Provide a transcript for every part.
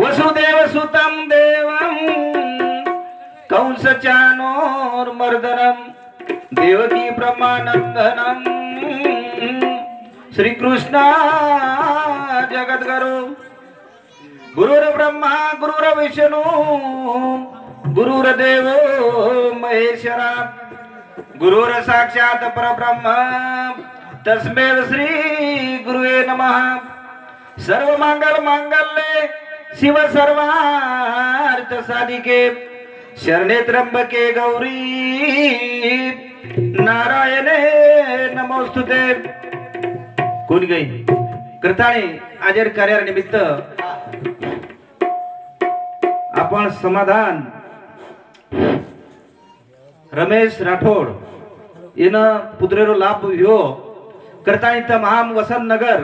वसुदेव सुतं देवं कंसचानोर्मर्दनं देवकी ब्रह्मानंदनं श्रीकृष्ण जगद्गुरु गुरुर्ब्रह्मा गुरुर्विष्णु गुरुर्देव महेश्वरा गुरुर साक्षात परब्रह्म तस्मै श्री गुरुवे नमः। सर्व मंगल मांगल्ये शिव सर्वार्थ साधिके शरणे त्र्यंबके गौरी नारायणे नमोस्तुते। कोण गई करताळी आजर कार्यानिमित्त आपण समाधान रमेश राठोड इन पुत्रेरो लाभ व्यो करताळी त महाम वसंत नगर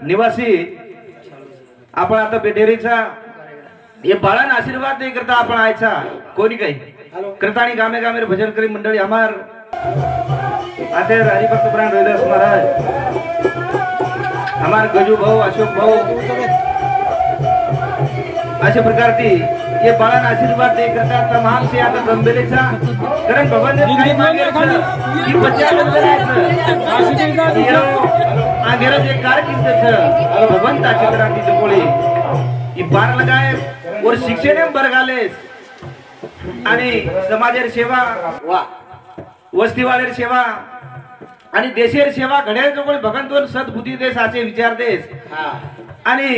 निवासी आपण आता बेडेरीचा ये बाळांना आशीर्वाद दे करता आपण आयचा कोणी काही करताणी गामे गामे भजन करी मंडळी हमार आते हरिभक्त प्राण रोहिदास महाराज हमार गजू भाऊ अशोक भाऊ अशा प्रकारची ये बाळांना आशीर्वाद दे करता तमाम से आता गंभीरेचा कारण भगवान काही मागेल की बच्चा करायचं आगेरा जे कारकिर्द भगवंताची क्रांती जपोळी ही पार लगाय और शिक्षण बरगालेस आणि समाजेर सेवा वस्तीवालेर सेवा आणि देशेर सेवा घड्याळ जवळ भगवंतोन सद्बुद्धी देस आचे विचार देस आणि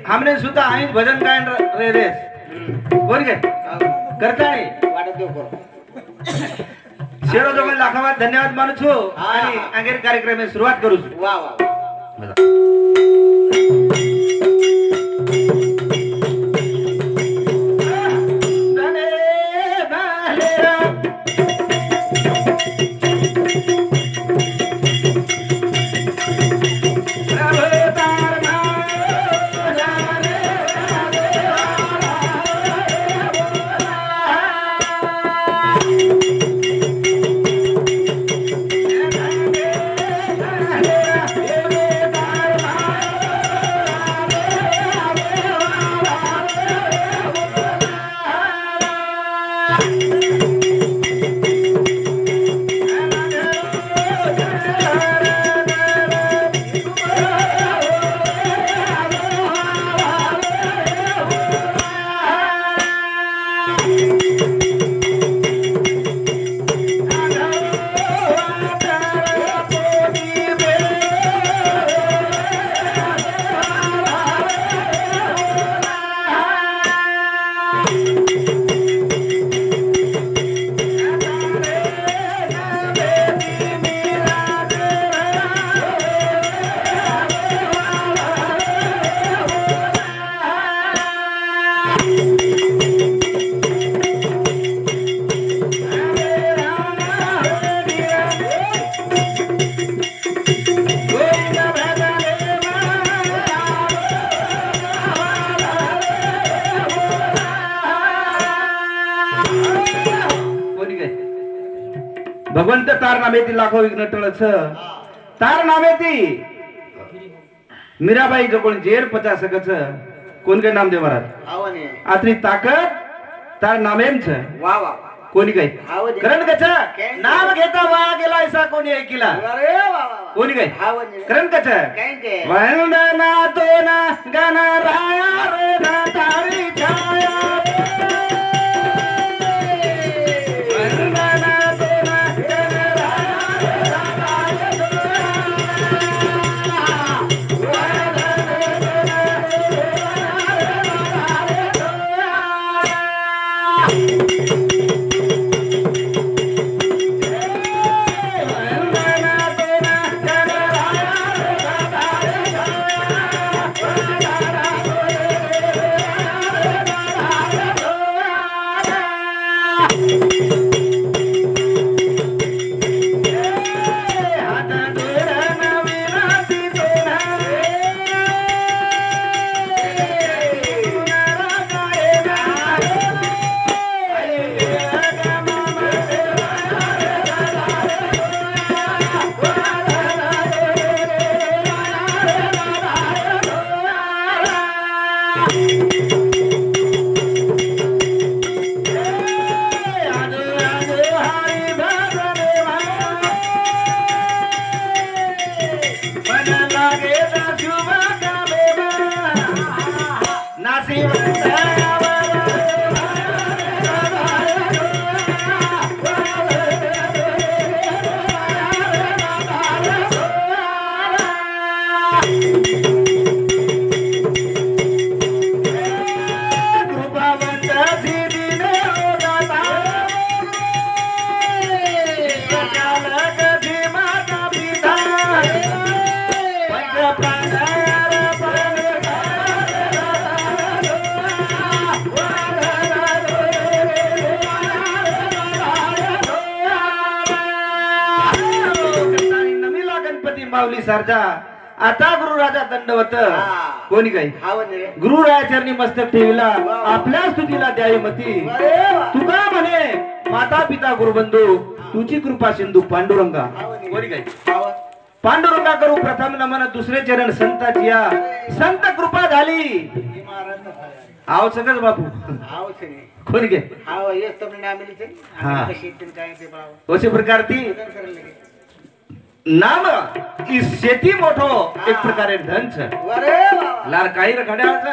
हमने सुद्धा आईच भजन गायन रे देस बोल गे करता नाही वाटत देव करो शेरो जवळ लाखावात धन्यवाद मानू छो आणि आगेर कार्यक्रम सुरुवात करू वा वा भगवंत तार नामेती लाखो विघ्न टळच तार नामेती मीराबाई जो कोण जेर 50 सकच कोण के नाम दे महाराज आवने आतरी ताकद तार नामेम छ वा वा कोणी काही करण कच नाम घेता वा गेला ऐसा कोणी ऐकिला अरे वा वा कोणी काही करण कच वंदना तो ना गाना राया रे ना तारी छाया माऊली सारखा आता गुरुराजा दंडवत कोणी काही हा वने गुरुरायाचरणी मस्तक ठेविला आपल्या स्तुतीला द्यावी मती तुका म्हणे माता पिता गुरुबंधू तुझी कृपा सिंधू पांडुरंगा कोणी काही पांडुरंगा करू प्रथम नमन दुसरे चरण संताची या संत कृपा झाली आव सगळं बापू कोणी घे अशा प्रकार ती नाम इस शेती मोठो एक प्रकारे धन छ लार काही रखड्याचा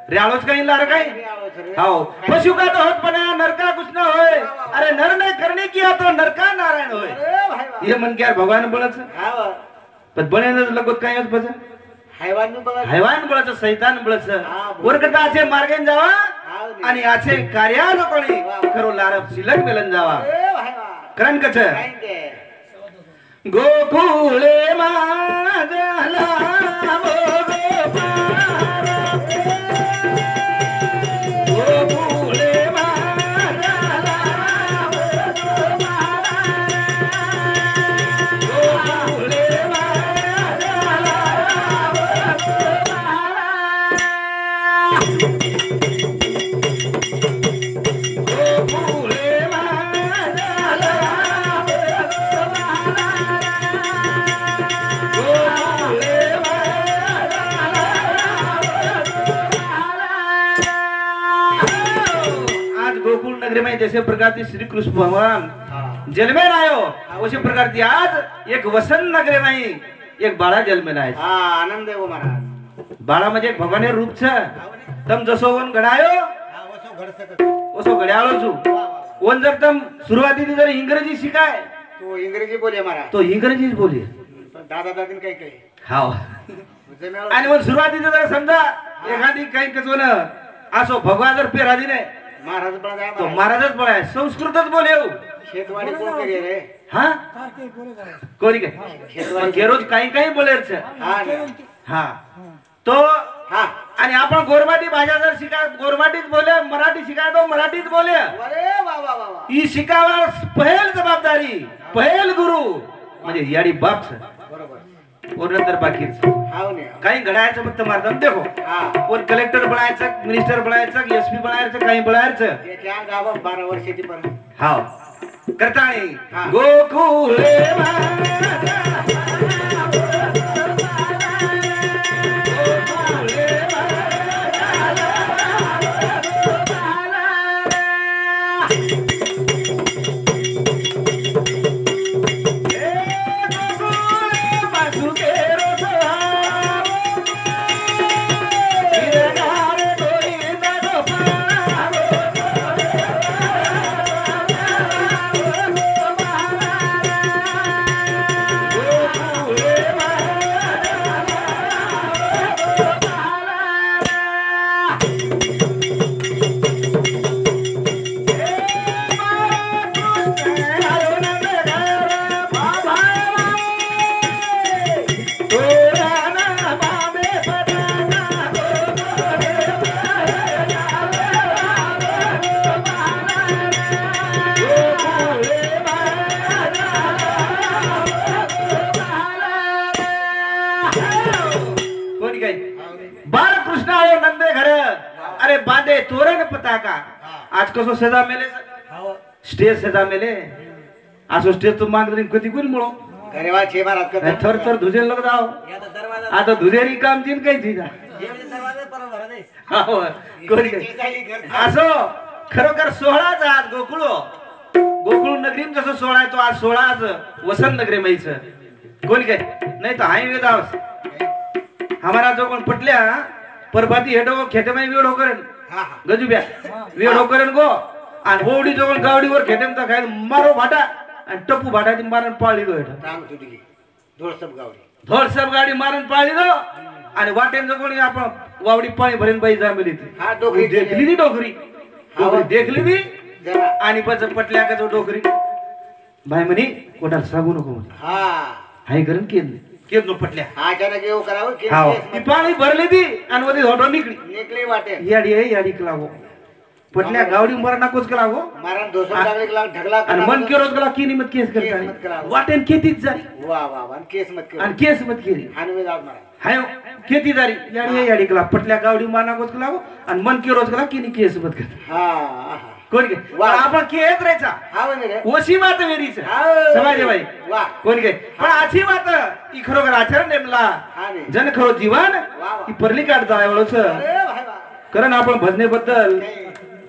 रेळोच काही लार काही हाओ पशु का तो होत पना नरका कुछ न होय अरे नर ने करने किया तो नरका नारायण होय ये मन क्या भगवान बोलच पण बने लगत काही होत बस हैवान बोलच शैतान बोलच वरकटा असे मार्गेन जावा आणि असे कार्यान कोणी करो लार शिलक मिलन जावा करण कच गोकुळे माझला गोकुळे माझला गोकुळे नगरी में जैसे प्रकार की श्री कृष्ण भगवान जन्मे आयो उसी प्रकार की आज एक वसंत नगरी नहीं एक बाळा जन्मे आए आनंद है वो महाराज बाळा म्हणजे एक भगवान रूप छ तम जसो वन घडायो ओसो घड्याळो छु वन जर तम सुरुवाती जर इंग्रजी शिकाय तो इंग्रजी बोले महाराज तो इंग्रजीच बोले दादा दादी काही काही हाव आणि मग सुरुवाती जर समजा एखादी काही कसो न असो भगवान जर पेरादी नाही महाराज बड़ा तो महाराजच बोलाय संस्कृतच बोले खेतवाड़ी कोण करे रे हां कोणी काय गेरोज काही काही बोले रे हां तो हां आणि आपण गोरमाटी भाषा जर शिकाय गोरमाटीच बोले मराठी शिकाय तो मराठीच बोले अरे वा वा वा ही शिकावा पहिल जबाबदारी पहिल गुरु म्हणजे याडी बाप बरोबर और नंतर बाकीच काही घडायचं फक्त मार्गम देखो कोण कलेक्टर बनायचं मिनिस्टर बनायचं एसपी बनायचं काही बनायचं त्या गावात 12 वर्षाची पण हाव करताणी गोकुळे अरे बांधे तोरण पताका आज कसो सजा मेले स्टेज सजा मेले असो स्टेज तो मांग कधी कोण मुळो घरेवा छे महाराज करता थर थर धुजे लोक जाओ आता धुजेरी काम दिन काही थी जा असो खरोखर 16 आज गोकुळ नगरी जसं 16 तो आज 16 आज वसंत नगरी मैच कोणी काय नाही तो हाई वेद हमारा जो कोण पटल्या परबाती हेडो खेते में वेडो करन गजुब्या वेडो करन गो आणि ओडी जो गावडीवर खेतेम तर काय मारो भाटा आणि टप्पू भाटा ती मारन पाळली दो हेडो तांग तुटली धोळसब गाडी मारन पाळली दो आणि वाटेन जो कोणी आपण वावडी पाणी भरेन बाई जांबली ती हा डोकरी देखली ती डोकरी देखली ती आणि पच पटल्या का जो डोकरी भाई म्हणी कोटा सांगू नको हा हाय करन केन नो पटल्या अचानक येऊ करावं ती पाणी भरली ती आणि वदी होडो निकली निकली वाटे याडी क्लावो पटल्या गावडी मरणा कोच कला हो मारण दोसर लागले की ढगला आणि मन के रोज गला की निमत केस केस मत करता करा. वाटेन खेती जारी वा वा वा आणि केस मत आणि केस मत केली हानवे जात मारा हाय खेती जारी याडी याडी कला पटल्या गावडी मरणा कोच कला हो आणि मन के रोज गला की नि केस मत करता हा हा कोण के वा. आपण केत राहायचा हा म्हणे रे ओशी मात वेरीच हाव. समाजे भाई वा कोण के पण आची मात ई खरोखर आचरण नेमला हा रे जन खरो जीवन वा. ही परली काढ जाय वळच अरे भाई वा कारण आपण भजनेबद्दल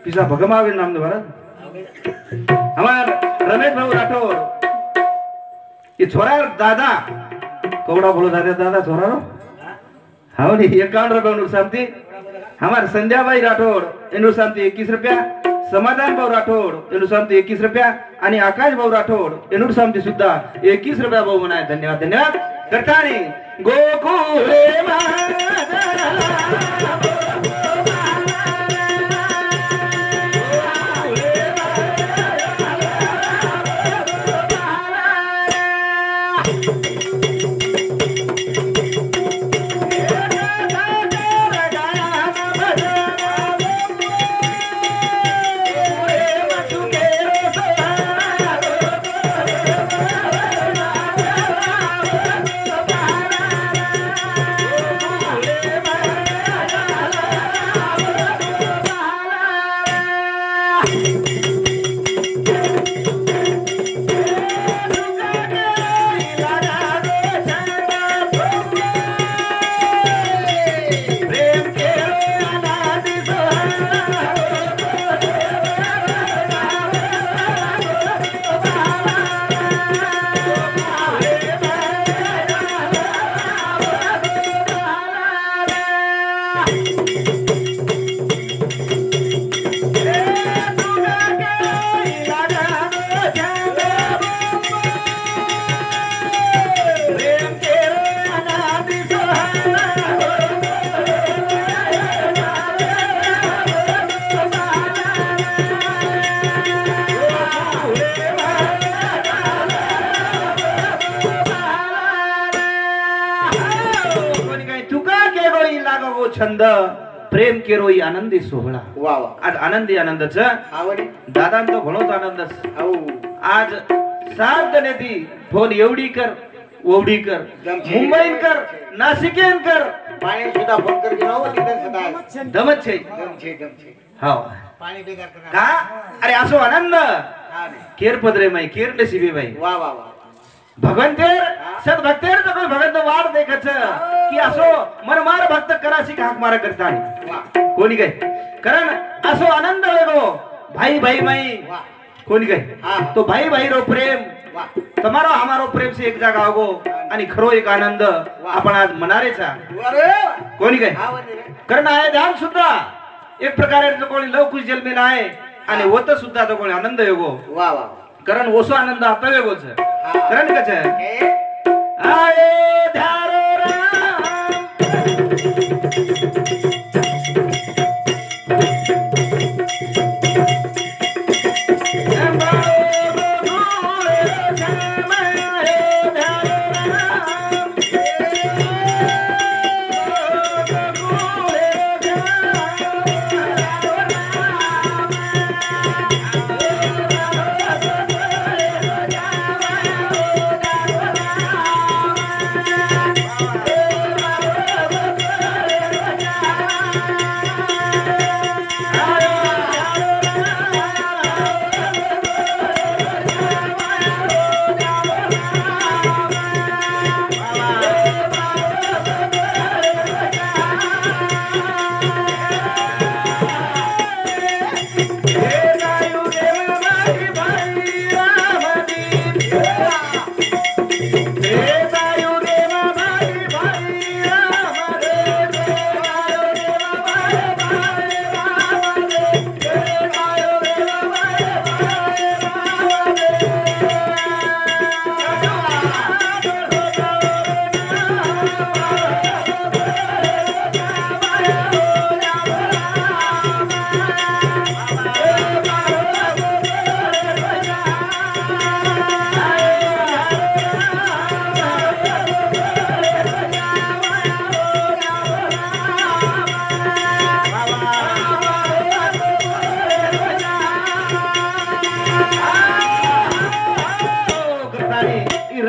पिसा भगमावे नाम भारत हमार रमेश भाऊ राठौर ये छोरा दादा कवड़ा बोलो दादा दादा छोरा रो हाँ नहीं 51 रुपया नुर शांति हमार संध्या भाई राठौर एनुर शांति 21 रुपया समाधान भाऊ राठौर एनुर शांति 21 रुपया आणि आकाश भाऊ राठौर एनुर शांति सुद्धा 21 रुपया भाऊ म्हणाय धन्यवाद धन्यवाद करतानी गोकुळे छंद प्रेम केरोई आनंदी सोहळा वा वा आज आनंदी आनंदच आवडी दादांचा घणोच आनंदच औ आज सात नेती फोन एवढी कर ओवडी कर जमछे. मुंबईन कर नाशिकेन कर पाणी सुद्धा फोन कर की राव तिथं सदा दमत छे दमछे हो पाणी बेकार कर का अरे असो आनंद हा रे केर पदरे माई केर नसीबी बाई वा वा वा भगवंतेर सद्भक्तेर जगो भगवंत वाट देखच की असो मनमार भक्त करासी हाक मारा करता वा कोणी काय कारण असो आनंद वेगो भाई भाई माई वा कोणी काय हा. तो भाई भाई रो प्रेम वा તમારો અમારો પ્રેમ से एक जागा होगो आणि खरो एक आनंद आपण आज मनारेचा अरे कोणी काय हा म्हणे रे कारण आहे ध्यान सुद्धा एक प्रकारे जो कोणी लवकुश जन्मेला आहे आणि होत सुद्धा तो कोणी आनंद योगो वा वा कारण ओसो आनंद आता वेगोच कारण कच ए आये ध्यारो राम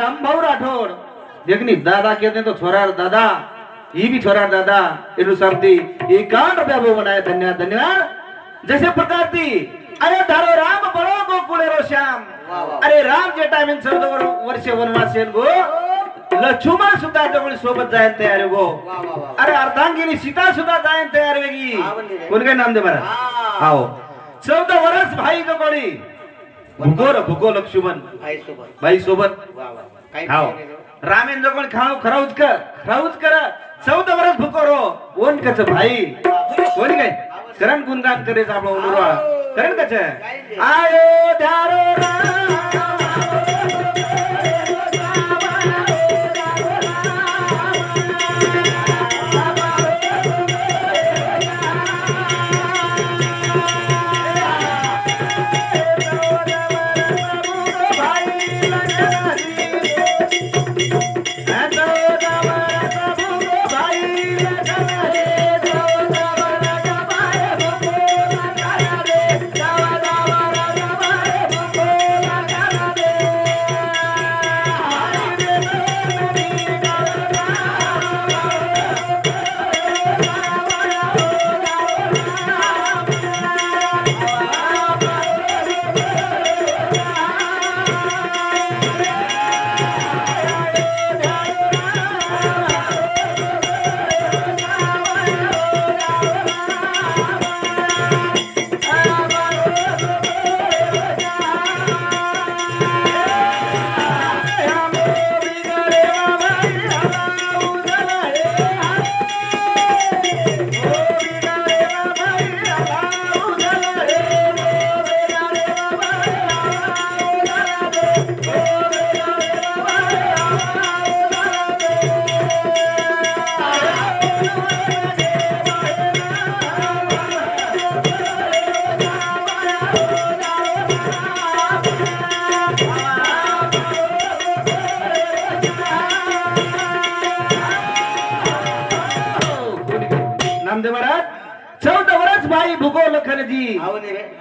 રામભાઉ રાઠોડ દેખની દાદા कहते तो छोरा दादा ये भी छोरा दादा एनु शब्दी 51 रुपया वो बनाए धन्यवाद धन्यवाद जैसे प्रकार थी अरे धारो राम बड़ो गोकुळेरो श्याम अरे राम जे टाइमिंग 14 वर्ष वनवास येन गो लक्ष्मण सुद्धा जवळ सोबत जायला तयार आहे गो अरे अर्धांगिनी सीता सुद्धा जायला तयार वेगी कोण काय नाम दे बरं हाओ 14 वर्ष भाई गकोळी भुगो लक्ष्मण भाई सोबत हाओ रामेन जवळ खाऊ खराऊच कर 14 वर्ष भुकोरो कोण कच भाई कोण काय करण गुणगान करेच आपला उनुरा करण कच आयो धारो भाई भुगो लखन जी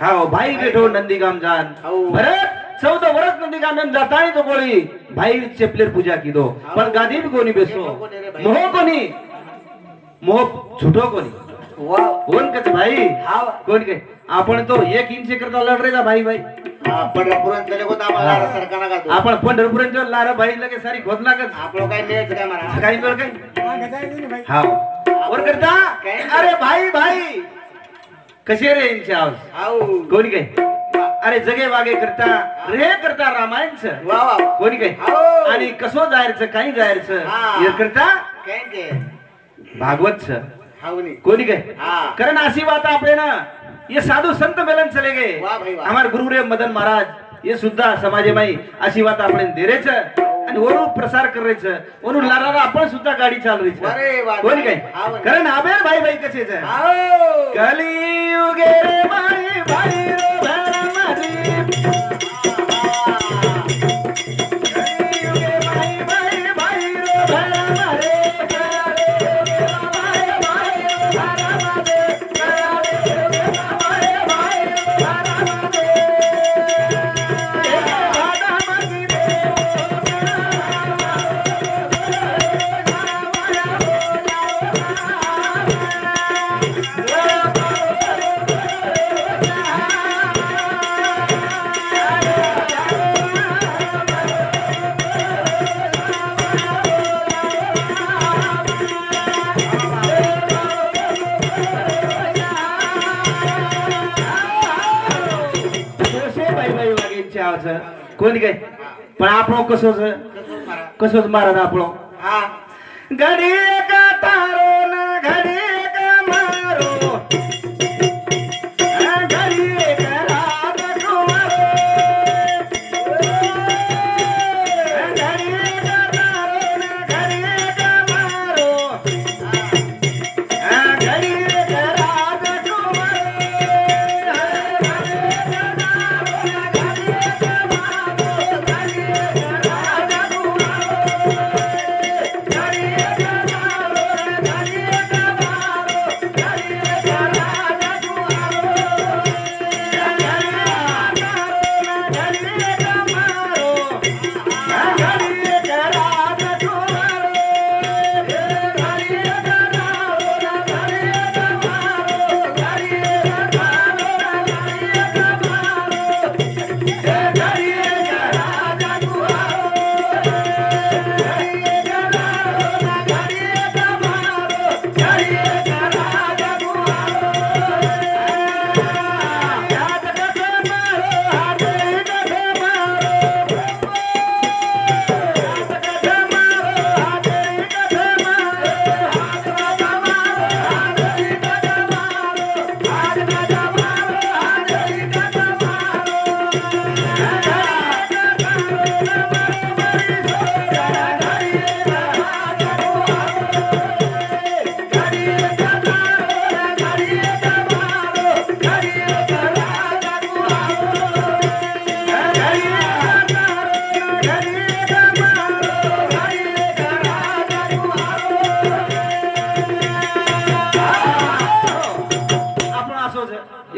हाओ भाई बेठो नंदीगाम जान भरत 14 वर्ष नंदीगाम में जाता ही तो बोली भाई चेपलेर पूजा की दो पण गादी भी कोणी बेसो मोह कोणी मोह झुटो कोणी कोण कच भाई कोण के आपण तो 1 इंच करता लढ रे भाई भाई पंढरपुरात चले होता आम्हाला सरकारना का आपण पंढरपुरात लारा भाई लगे सारी खोदला का आपलो काय नेच काय मारा काही वेळ काही हां और करता अरे भाई भाई कसे रे इनचे आवाज हाऊ कोणी काय अरे जगे वागे करता रे करता रामायणच वा वा कोणी काय आणि कसो जायचं काही जायचं हे करता काय के भागवतच हाऊनी कोणी काय कारण अशी बात आपले ना ये साधु संत मिलन चले गए हमारे गुरु रे मदन महाराज ये सुद्धा समाजेमाई अशी बात आपण देरेच आणि वरून प्रसार करायचं वरून लाराला आपण सुद्धा गाडी चालवायचं कोणी काय कारण आबेर भाई भाई कसेच कलियुगे रे माई भाई रो भरा माझी कलियुगे माई भाई भाई रो भरा मारे कोणी काय पण आपण कसोच महाराज आपण घडी का तारो ना घडी का मारो घडी का रात कुमारो घडी का तारो ना घडी का मारो घडी का रात कुमारो घडी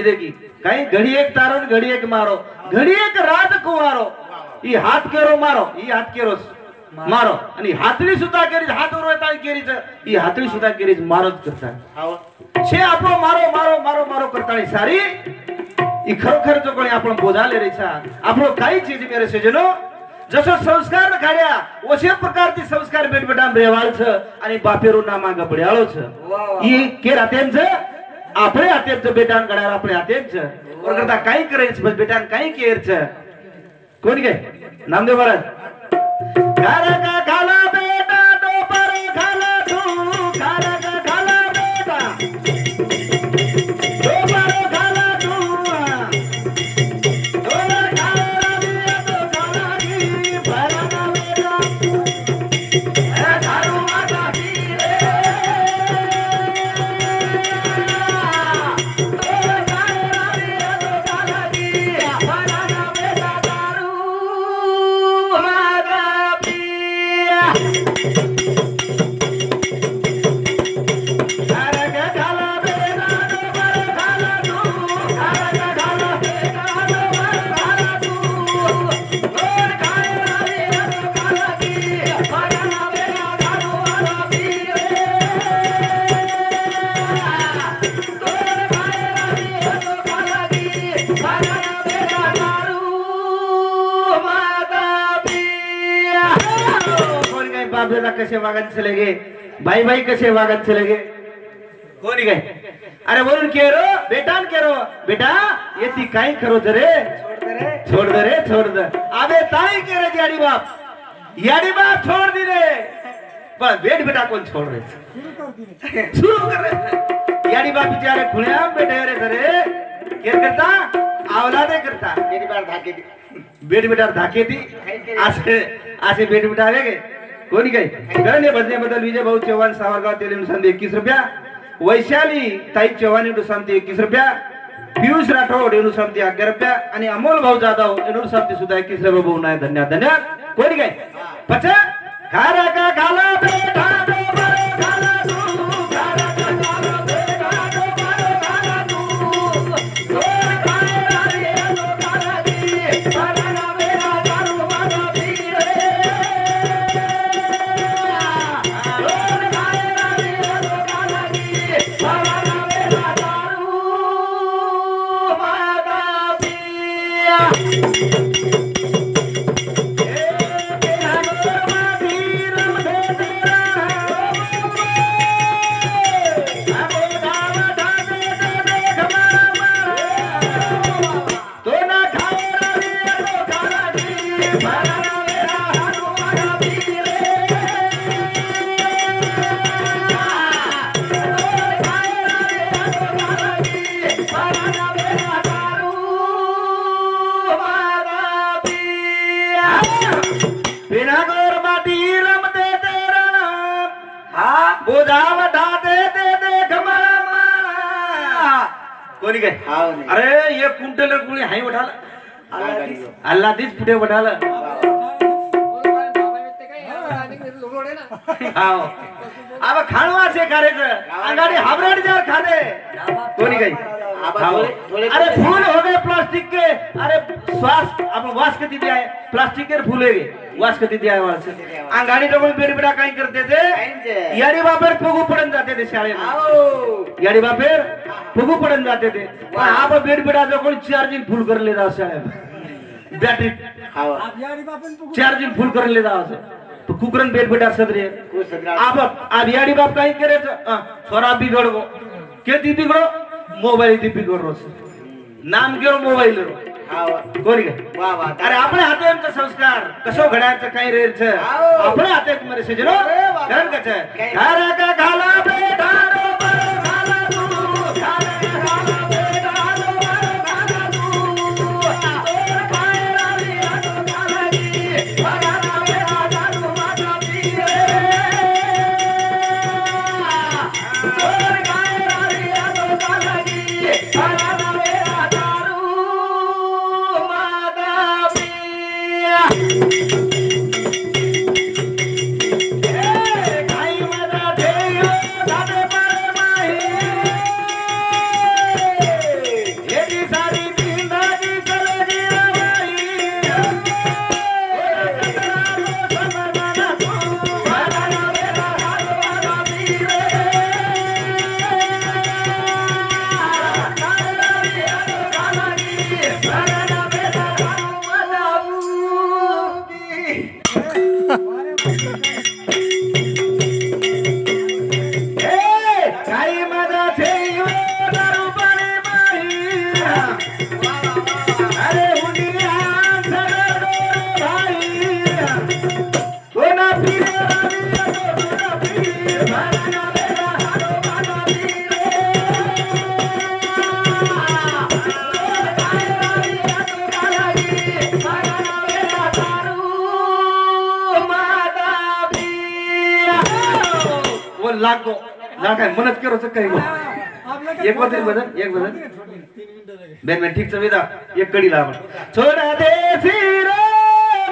जिंदगी कहीं घड़ी एक तारो ने घड़ी एक मारो घड़ी एक राजकुमारो ई हाथ केरो मारो ई हाथ केरो मारो आणि हातळी सुद्धा केरीज हात उरवता केरीज ई हातळी सुद्धा केरीज मारोच करता हाव छे आपलो मारो मारो मारो मारो करतानी सारी ई खरोखर जो कोणी आपण बोधाले रेचा आपलो काही चीज मेरे सजनो जसो संस्कार काढ्या ओशे प्रकारची संस्कार बेटबेटा रेवाळच आणि बापेरू ना माग बड्याळोच ई केर आतेंच आपले आतेंच बेटान काढायला आपले आतेंच और करता काही करायच बस बेटान काही केरच कोण गे नामदेव महाराज खारा का खाला बेटा टोपर खाला तू खारा का खाला बेटा टोपर खाला तू टोला खाला दिया तो खाला की भरना बेटा ए दारू माता की रे टोला खाला दिया तो खाला की भरना बेटा दारू माता कसे वागत चले गे भाई भाई कसे वागत चले गे कोणी काय अरे बोलून केरो बेटान केरो बेटा ये ती काय करो जरे छोड़ दे रे छोड़ दे अबे ताई केरे याडी बाप छोड़ दी रे बस बेट बेटा कौन छोड़ रहे शुरू कर रहे याडी बाप बेचारे खुण्या बेटे रे जरे केर करता आवलादे करता मेरी बार धाके दी बेट बेटा धाके दी असे बेट बेटा आवे गे कोणी काय करणे बदल विजय भाऊ चव्हाण सावरगाव तेल नुसार 21 रुपया वैशाली ताई चव्हाण नुसार 21 रुपया पियुष राठोड नुसार 11 रुपया आणि अमोल भाऊ जाधव नुसार सुद्धा 21 रुपया भाऊ नाही धन्यवाद कोणी काय पछ खारा का खाला बेटा दो बरो खाला तू खारा का खाला बेटा दो बरो खाला तू गोर खाला रे दो खाला की भरना बेटा दारू माता पी रे कोणी काय अरे ये कुंटल कुणी हाय उठाला अल्लाह दिस पुढे उठाला हाव अब खाणवा से करायचं अंगाडी हाबराड जार खादे कोणी काय अरे फूल हो गए प्लास्टिक के अरे श्वास अब वास के दिया है प्लास्टिक के फूल है वास के दिया है वास अंगाडी डबल बेड बेडा काय करते थे याडी बापर फुगू पडन जाते थे शाळेत याडी बापर फुगू पडन जाते थे पण आप बेड बेडा जो कोणी चार्जिंग फुल कर लेदा शाळेत बॅटरी चार्जिंग फुल कर लेदा असे तो कुकरन बेड बेडा सदरे आप याडी बाप काय करायचं छोरा बिगडगो के ती बिगडो मोबाईल ती बिगडरो नाम केरो मोबाईल कोणी काय अरे आपल्या हातात संस्कार कसो घड्याचं काही रेच आपल्या हातात मध्ये सजनो कारण कच घरा का घाला बेटा रो बरो घाला तू घरा का घाला बेटा रो बरो घाला तू और काय रावी आतो घाला की भरना बेटा दारू माता पी रे और काय रावी आतो घाला की भरना बेटा दारू माता पी काय मजा देयो दादे लागो काय मनच करो काही गो एक बदल बेन बेन ठीक वेदा एक कडी ला छोड़ा दे फिर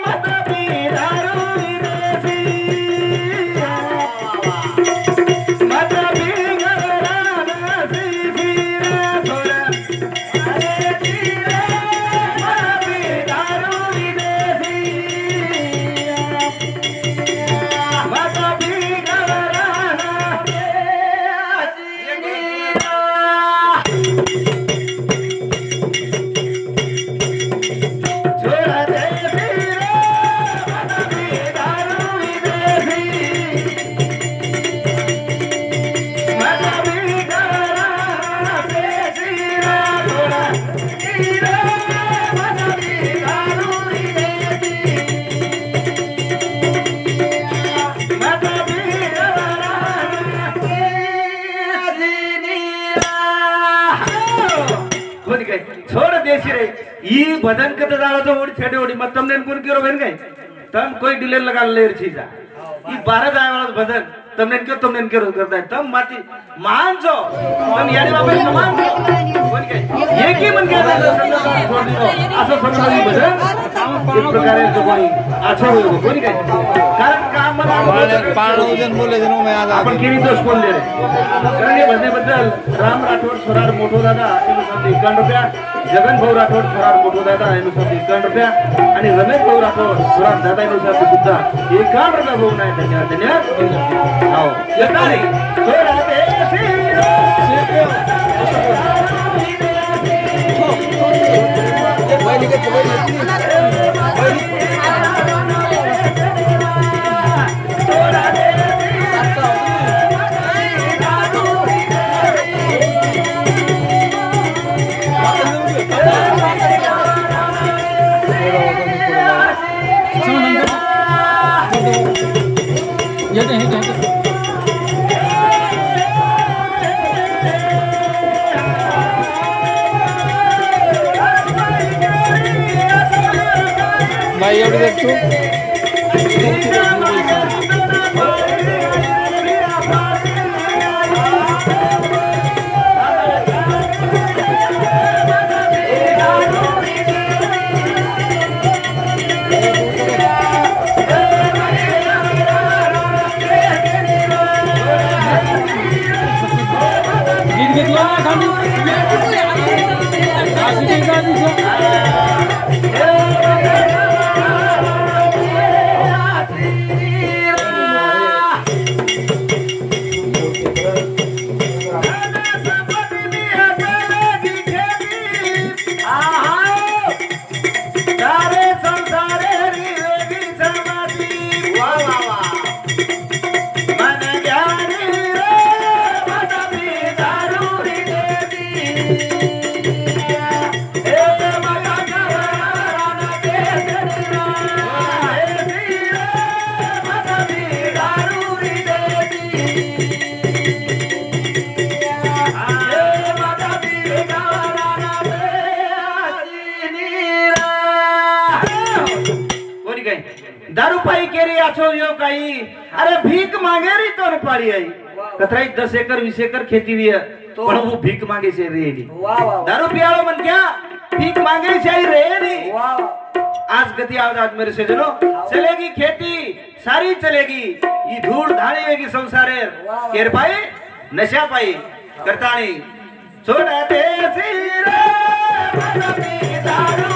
मत पी दारू विदेशी मत पी गवराना सी फिर छोड़ा दे फिर मत पी दारू विदेशी मत पी गवराना छोड़ा दे फिर मत पी दारू विदेशी मत पी गवराना से जीरा छोड़ा जीरा मत पी दारू विदेशी मत पी गवराना से जीरा कोणी काय छोड़ देशी रे ई भजन कत जाला तो ओडी छेडे ओडी मत तमने कोण केरो बेन काय तम कोई डिले लगा लेर छीजा ई 12 जाय वाला भजन तमने केरो करता है तम माती मान जो तम यानी बापे समान कोण काय एक ही मन केला छोड़ दिनो असं समजली भजन एक प्रकारे तो कोणी आछो होय कोणी काय कारण काम मला पाणवजन बोले जणू मी आज आपण किती दोष कोण दे रे कारण हे भजनेबद्दल राम राठोड स्वरार मोठो दादा एनुसार 51 रुपया जगन भाऊ राठोड स्वरार मोठो दादा एनुसार 51 रुपया आणि रमेश भाऊ राठोड स्वरार दादा एनुसार सुद्धा 51 रुपया भाऊ नाही धन्यवाद हो येता रे छोड़ा दे भाई एवढी देतो गीत घेतलं ना खाली दारू पाई केरी आछो यो काई अरे भीख मांगे री तो न पाड़ी आई कतराई 10 एकड़ 20 एकड़ खेती हुई है पण वो भीख मांगे से रेली दारू पियालो मन क्या भीख मांगे से आई रेली आज गति आज मेरे से जनो चलेगी खेती सारी चलेगी ये धूड़ धाड़ी होगी संसारे केर पाई नशा पाई करतानी छोड़ा दे सिरे मनमी दारू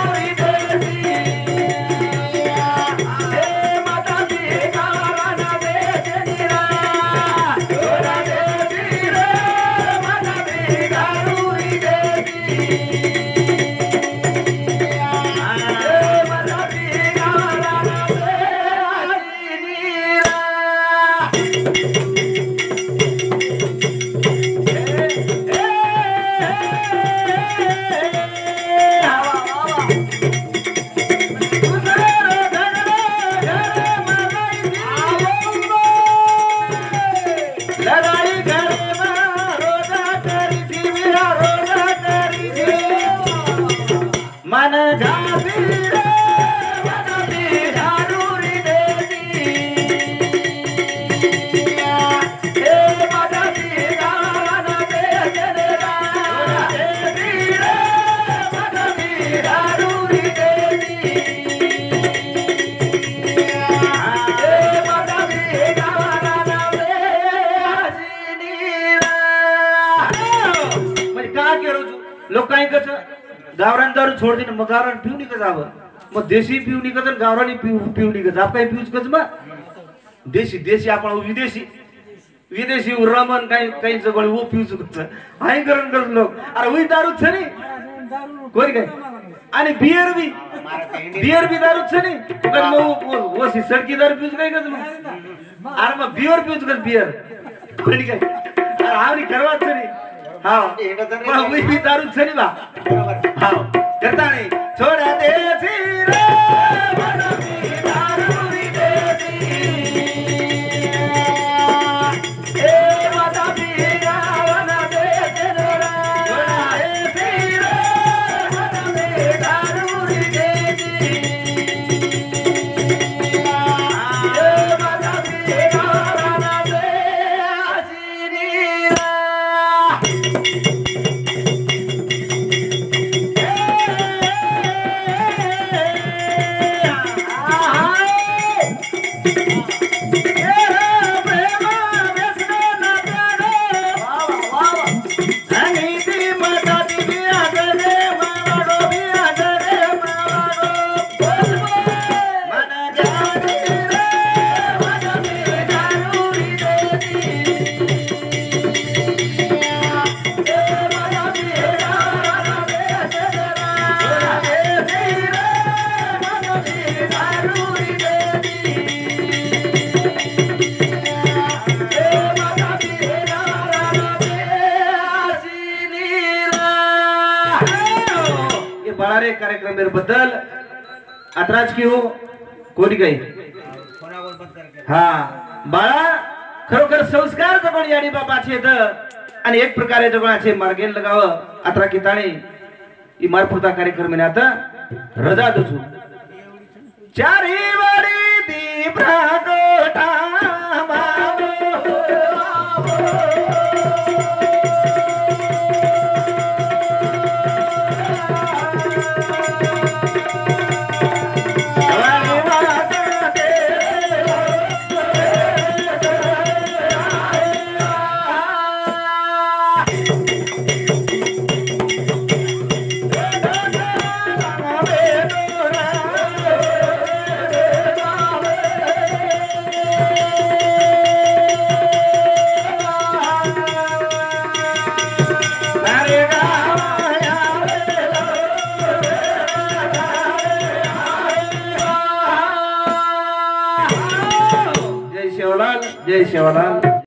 गावरान दारू सोड दे मग गावरान पिऊ निघ जावं मग देशी पिऊ निघत आणि गावरानी पिऊ निघत आप काही पिऊच कच मग देशी देशी आपण विदेशी विदेशी रमन काही जवळ वो पिऊच कच हाय करण करत लोक अरे उई दारूच नाही कोणी काय आणि बियर बी दारूच नाही पण मग वो सडकी दारू पिऊच काय कच मग अरे मग बियर पिऊच कच बियर कोणी काय अरे हावनी करवाच नाही हा पण उई बी दारूच नाही बा हा करता नाही छोड्या देसी रे मनमी दारू देसी ए माता पिया वन देसी रे छोड्या देसी रे मनमी दारू देसी ए माता पिया वन देसी रे बड़ारे कार्यक्रम बद्दल अतराज की हो कोणी काही हा बाळा खरोखर संस्कार जगण याडी बापाचे आणि एक प्रकारे जगणाचे मार्गेल लगाव अतरा किताणे इमारपुरता कार्यक्रम में आता रजा दसू चारी वाडी दीप रागोटा जय शिवलाल